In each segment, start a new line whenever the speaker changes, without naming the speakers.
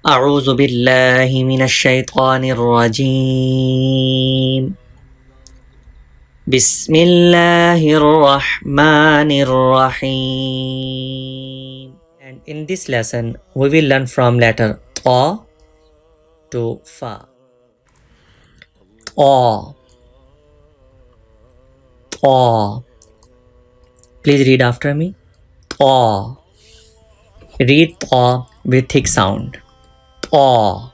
أعوذ بالله من الشيطان الرجيم بسم الله الرحمن الرحيم. And in this lesson we will learn from letter A to Fa. A. A. Please read after me. A. Read A with thick sound. A.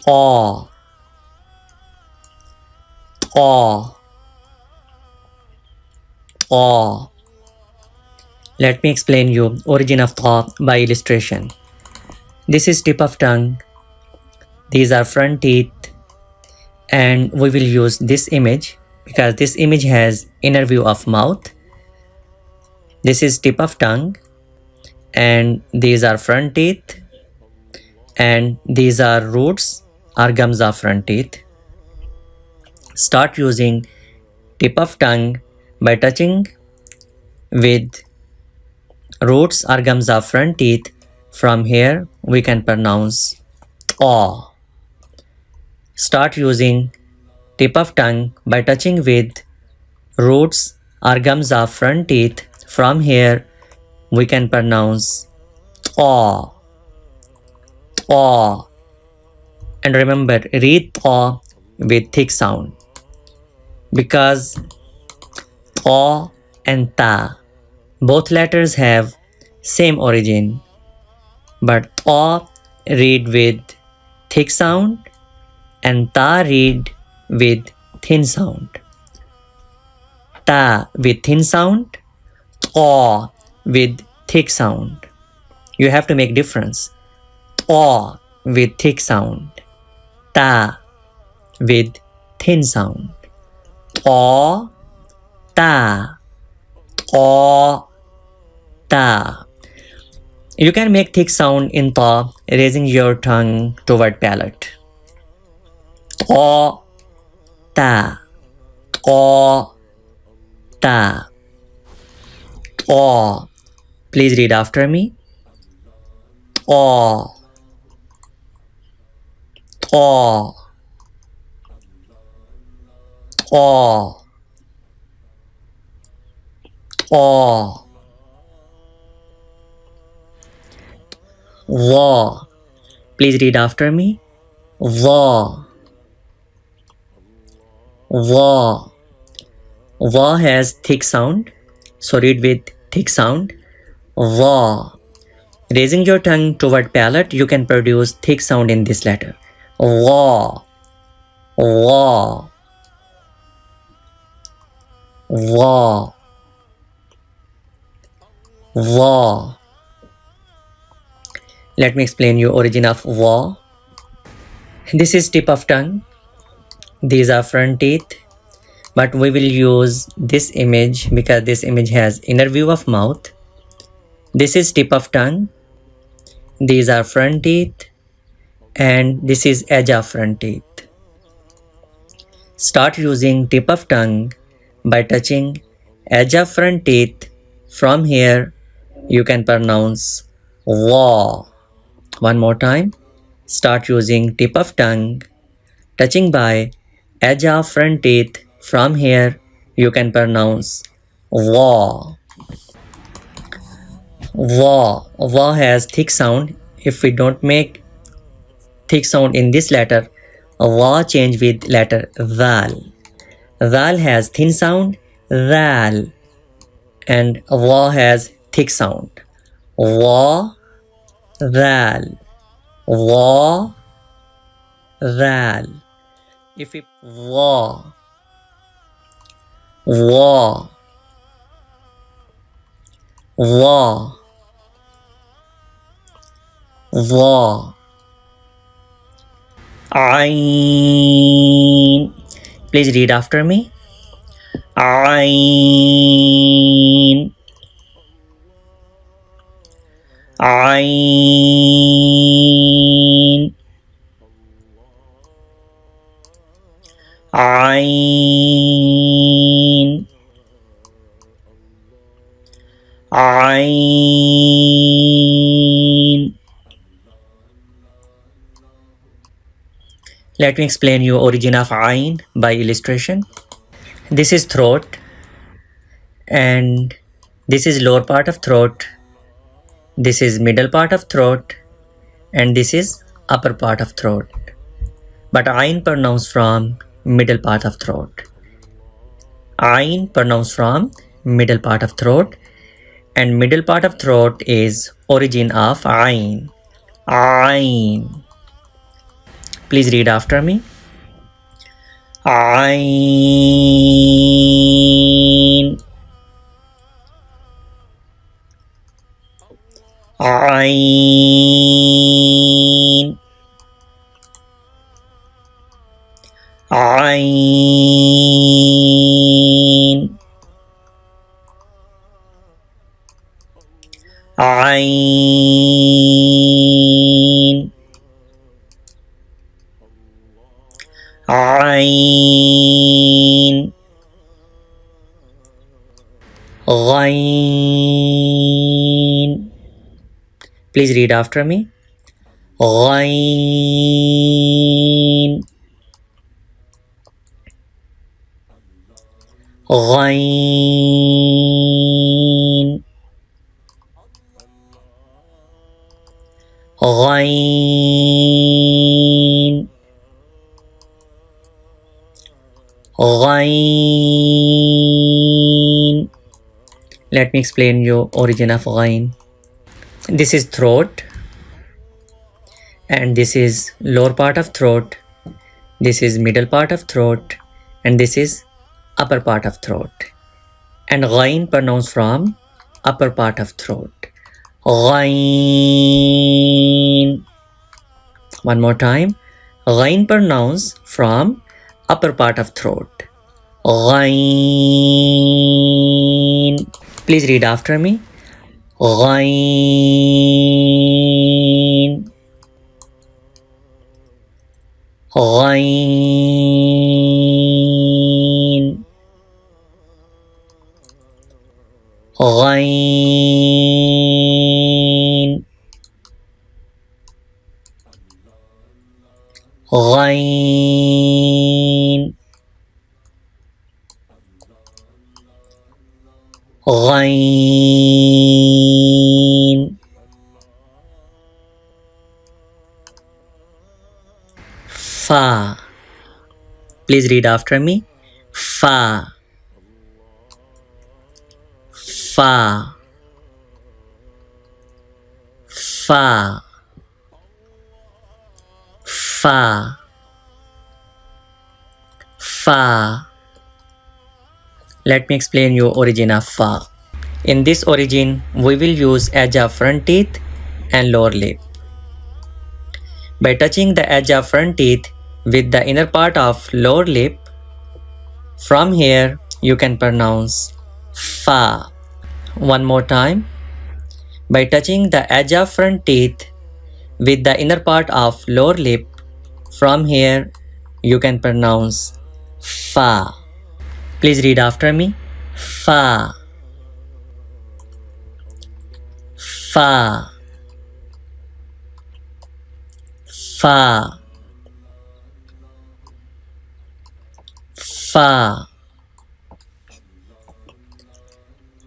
A. A. A. Let me explain you origin of tha by illustration. This is tip of tongue. These are front teeth, and we will use this image because this image has inner view of mouth. This is tip of tongue, and these are front teeth, and these are roots or gums of front teeth. Start using tip of tongue by touching with roots or gums of front teeth. From here we can pronounce A. Start using tip of tongue by touching with roots or gums of front teeth. From here we can pronounce A. A. And remember, read A with thick sound because A and Ta, both letters have same origin, but A read with thick sound and Ta read with thin sound. Ta with thin sound, A with thick sound. You have to make difference. A with thick sound, Ta with thin sound. A, Ta, A, Ta. You can make thick sound in Ta raising your tongue toward palate. A, Ta, A, Ta. A. Please read after me. A. A. A. A. Va. Please read after me. Va. Va. Va has thick sound, so read with thick sound. Va. Raising your tongue toward palate, you can produce thick sound in this letter. Va. Va. Va. Va. Let me explain you origin of Va. This is tip of tongue. These are front teeth, but we will use this image because this image has inner view of mouth. This is tip of tongue. These are front teeth, and this is edge of front teeth. Start using tip of tongue by touching edge of front teeth. From here you can pronounce Va. One more time. Start using tip of tongue, touching by edge of front teeth. From here you can pronounce Va. Va. Va has thick sound. If we don't make thick sound in this letter, Va change with letter Zal. Zal has thin sound, Zal, and Va has thick sound. Va, Zal, Va, Zal. If we Va, Va, Va, Va. Ain. Please read after me. Ain. Ain. Ain. Ain. Let me explain you origin of Ain by illustration. This is throat, and this is lower part of throat. This is middle part of throat, and this is upper part of throat. But Ain pronounced from middle part of throat. Ain pronounced from middle part of throat, and middle part of throat is origin of Ain. Ain. Please read after me. Ain. Ain. Ain. Ain. Ain. Ghain. Please read after me. Ghain. Ghain. Ghain. Ghain. Let me explain you origin of Ghain. This is throat, and this is lower part of throat. This is middle part of throat, and this is upper part of throat. And Ghain pronounced from upper part of throat. Ghain. One more time. Ghain pronounced from upper part of throat. Ghain. Please read after me. Ghain. Ghain. Ghain. Ghain. Ghain. Fa. Please read after me. Fa. Fa. Fa. Fa. Fa. Let me explain you origin of Fa. In this origin, we will use edge of front teeth and lower lip. By touching the edge of front teeth with the inner part of lower lip, from here you can pronounce Fa. One more time. By touching the edge of front teeth with the inner part of lower lip, from here you can pronounce Fa. Please read after me. Fa. Fa. Fa. Fa.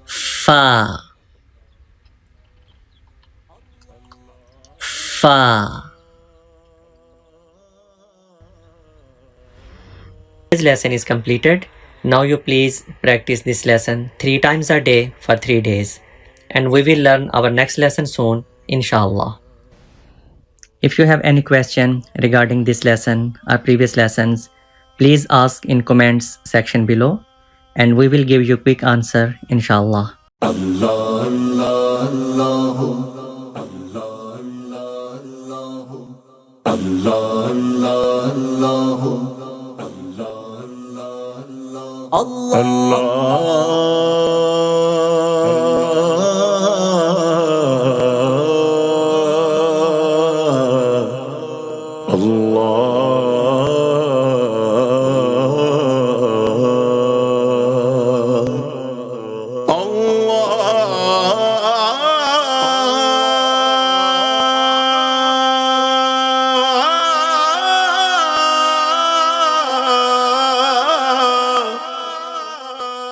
Fa. Fa. This lesson is completed. Now you please practice this lesson 3 times a day for 3 days. And we will learn our next lesson soon, inshallah. If you have any question regarding this lesson or previous lessons, please ask in comments section below, and we will give you quick answer, inshallah. Allah, Allah, Allah, Allah, Allah, Allah,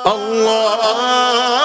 الله